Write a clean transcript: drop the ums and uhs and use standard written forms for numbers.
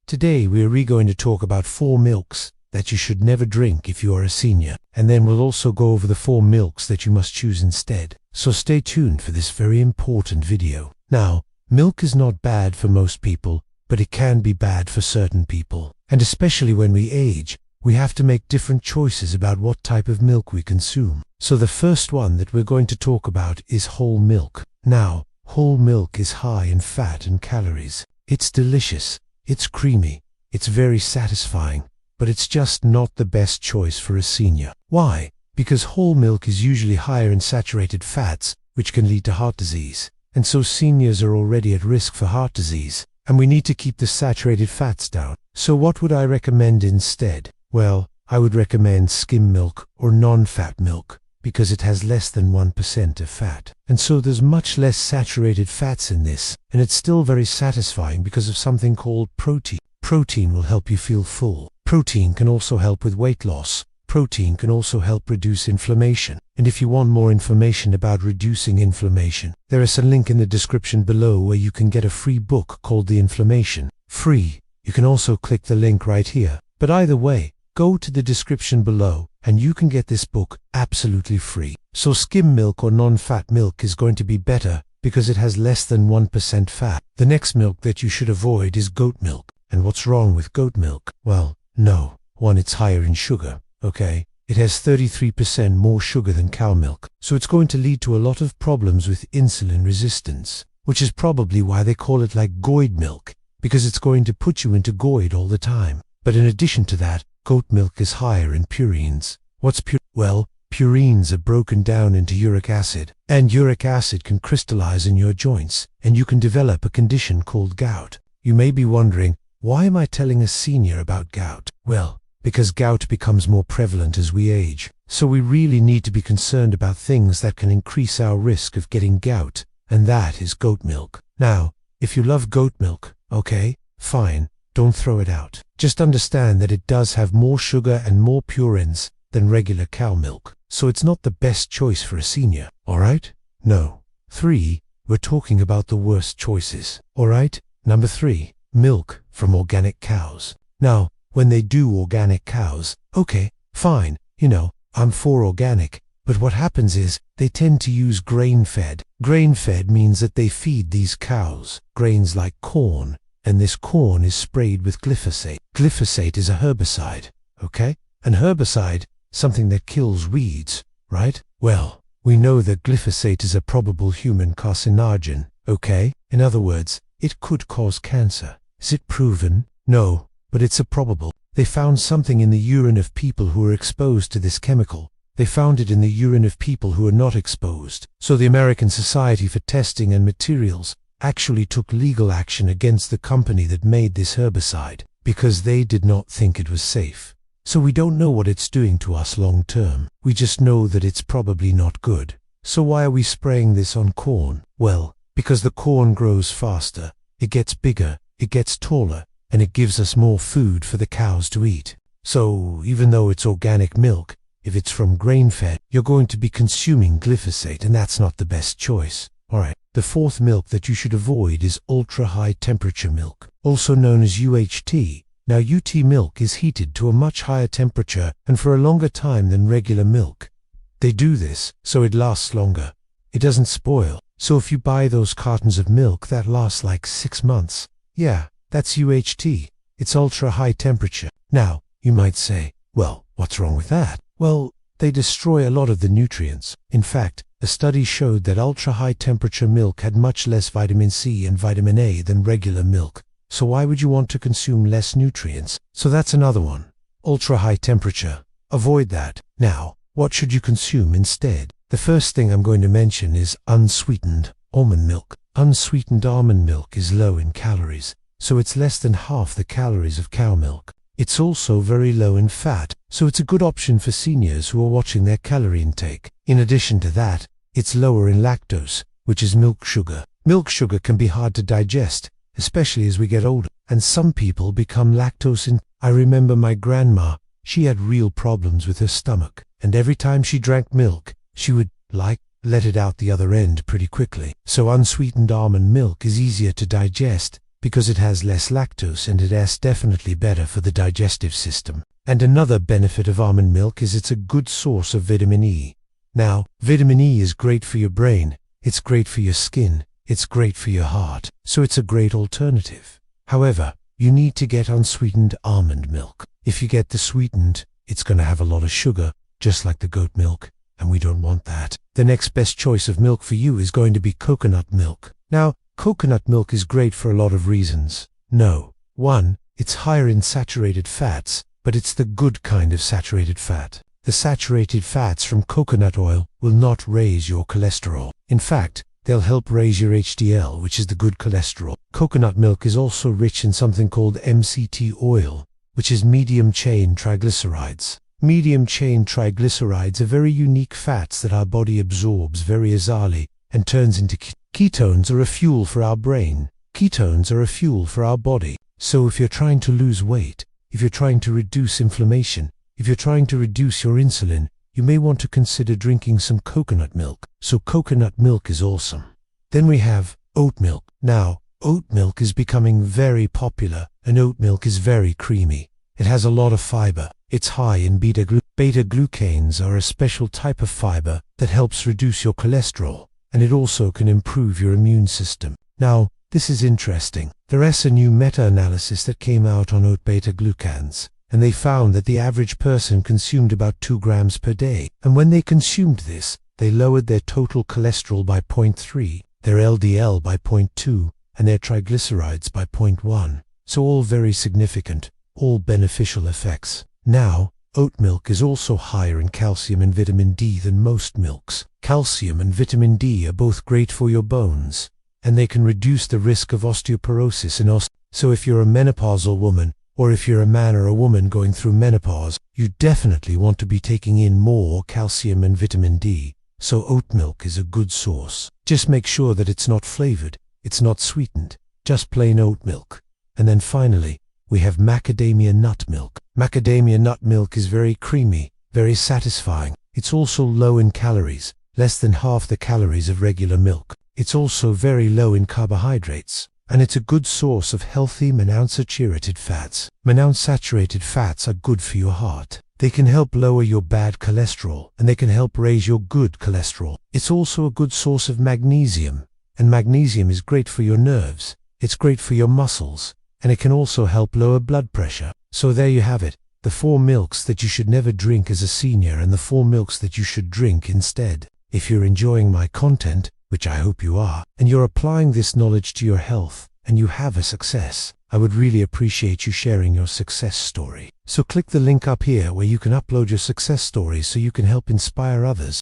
Today we're going to talk about 4 milks that you should never drink if you are a senior, and then we'll also go over the 4 milks that you must choose instead. So stay tuned for this very important video. Now, milk is not bad for most people, but it can be bad for certain people. And especially when we age, we have to make different choices about what type of milk we consume. So the first one that we're going to talk about is whole milk. Now, whole milk is high in fat and calories. It's delicious, it's creamy, it's very satisfying, but it's just not the best choice for a senior. Why? Because whole milk is usually higher in saturated fats, which can lead to heart disease. And so seniors are already at risk for heart disease, and we need to keep the saturated fats down. So what would I recommend instead? Well, I would recommend skim milk or non-fat milk, because it has less than 1% of fat. And so there's much less saturated fats in this, and it's still very satisfying because of something called protein. Protein will help you feel full. Protein can also help with weight loss. Protein can also help reduce inflammation. And if you want more information about reducing inflammation, there is a link in the description below where you can get a free book called The Inflammation. Free. You can also click the link right here. But either way, go to the description below and you can get this book absolutely free. So skim milk or non-fat milk is going to be better because it has less than 1% fat. The next milk that you should avoid is goat milk. And what's wrong with goat milk? Well, no. One, it's higher in sugar, okay? It has 33% more sugar than cow milk. So it's going to lead to a lot of problems with insulin resistance, which is probably why they call it like goid milk, because it's going to put you into goid all the time. But in addition to that, goat milk is higher in purines. What's purine? Well, purines are broken down into uric acid, and uric acid can crystallize in your joints, and you can develop a condition called gout. You may be wondering, why am I telling a senior about gout? Well, because gout becomes more prevalent as we age. So we really need to be concerned about things that can increase our risk of getting gout, and that is goat milk. Now, if you love goat milk, okay, fine, don't throw it out. Just understand that it does have more sugar and more purines than regular cow milk. So it's not the best choice for a senior, alright? No. 3, we're talking about the worst choices, alright? Number 3, milk from organic cows. Now, when they do organic cows, okay, fine, I'm for organic, but what happens is they tend to use grain-fed. Grain-fed means that they feed these cows grains like corn, and this corn is sprayed with glyphosate. Glyphosate is a herbicide, okay? An herbicide, something that kills weeds, right? Well, we know that glyphosate is a probable human carcinogen, okay? In other words, it could cause cancer. Is it proven? No, but it's a probable. They found something in the urine of people who are exposed to this chemical. They found it in the urine of people who are not exposed. So the American Society for Testing and Materials actually took legal action against the company that made this herbicide because they did not think it was safe. So we don't know what it's doing to us long term. We just know that it's probably not good. So why are we spraying this on corn? Well, because the corn grows faster, it gets bigger, it gets taller, and it gives us more food for the cows to eat. So even though it's organic milk, if it's from grain-fed, you're going to be consuming glyphosate, and that's not the best choice. Alright, the 4th milk that you should avoid is ultra-high temperature milk, also known as UHT. Now UT milk is heated to a much higher temperature and for a longer time than regular milk. They do this so it lasts longer. It doesn't spoil. So if you buy those cartons of milk that last like 6 months, yeah, that's UHT. It's ultra-high temperature. Now, you might say, well, what's wrong with that? Well, they destroy a lot of the nutrients. In fact, a study showed that ultra-high temperature milk had much less vitamin C and vitamin A than regular milk. So why would you want to consume less nutrients? So that's another one. Ultra-high temperature. Avoid that. Now, what should you consume instead? The first thing I'm going to mention is unsweetened almond milk. Unsweetened almond milk is low in calories, so it's less than half the calories of cow milk. It's also very low in fat, so it's a good option for seniors who are watching their calorie intake. In addition to that, it's lower in lactose, which is milk sugar. Milk sugar can be hard to digest, especially as we get older, and some people become lactose intolerant. I remember my grandma, she had real problems with her stomach, and every time she drank milk, she would, let it out the other end pretty quickly. So unsweetened almond milk is easier to digest, because it has less lactose and it is definitely better for the digestive system. And another benefit of almond milk is it's a good source of vitamin E. Now, vitamin E is great for your brain, it's great for your skin, it's great for your heart, so it's a great alternative. However, you need to get unsweetened almond milk. If you get the sweetened, it's going to have a lot of sugar, just like the goat milk, and we don't want that. The next best choice of milk for you is going to be coconut milk. Now, coconut milk is great for a lot of reasons. No. 1. It's higher in saturated fats, but it's the good kind of saturated fat. The saturated fats from coconut oil will not raise your cholesterol. In fact, they'll help raise your HDL, which is the good cholesterol. Coconut milk is also rich in something called MCT oil, which is medium-chain triglycerides. Medium-chain triglycerides are very unique fats that our body absorbs very easily and turns into ketones are a fuel for our brain. Ketones are a fuel for our body. So if you're trying to lose weight, if you're trying to reduce inflammation, if you're trying to reduce your insulin, you may want to consider drinking some coconut milk. So coconut milk is awesome. Then we have oat milk. Now, oat milk is becoming very popular, and oat milk is very creamy. It has a lot of fiber. It's high in beta-glucans are a special type of fiber that helps reduce your cholesterol, and it also can improve your immune system. Now, this is interesting. There is a new meta-analysis that came out on oat beta-glucans, and they found that the average person consumed about 2 grams per day. And when they consumed this, they lowered their total cholesterol by 0.3, their LDL by 0.2, and their triglycerides by 0.1. So all very significant, all beneficial effects. Now, oat milk is also higher in calcium and vitamin D than most milks. Calcium and vitamin D are both great for your bones, and they can reduce the risk of osteoporosis and So if you're a menopausal woman, or if you're a man or a woman going through menopause, you definitely want to be taking in more calcium and vitamin D. So oat milk is a good source. Just make sure that it's not flavored, it's not sweetened, just plain oat milk. And then finally, we have macadamia nut milk. Macadamia nut milk is very creamy, very satisfying. It's also low in calories, less than half the calories of regular milk. It's also very low in carbohydrates, and it's a good source of healthy monounsaturated fats. Monounsaturated fats are good for your heart. They can help lower your bad cholesterol, and they can help raise your good cholesterol. It's also a good source of magnesium, and magnesium is great for your nerves. It's great for your muscles, and it can also help lower blood pressure. So there you have it, the 4 milks that you should never drink as a senior and the 4 milks that you should drink instead. If you're enjoying my content, which I hope you are, and you're applying this knowledge to your health, and you have a success, I would really appreciate you sharing your success story. So click the link up here where you can upload your success stories so you can help inspire others.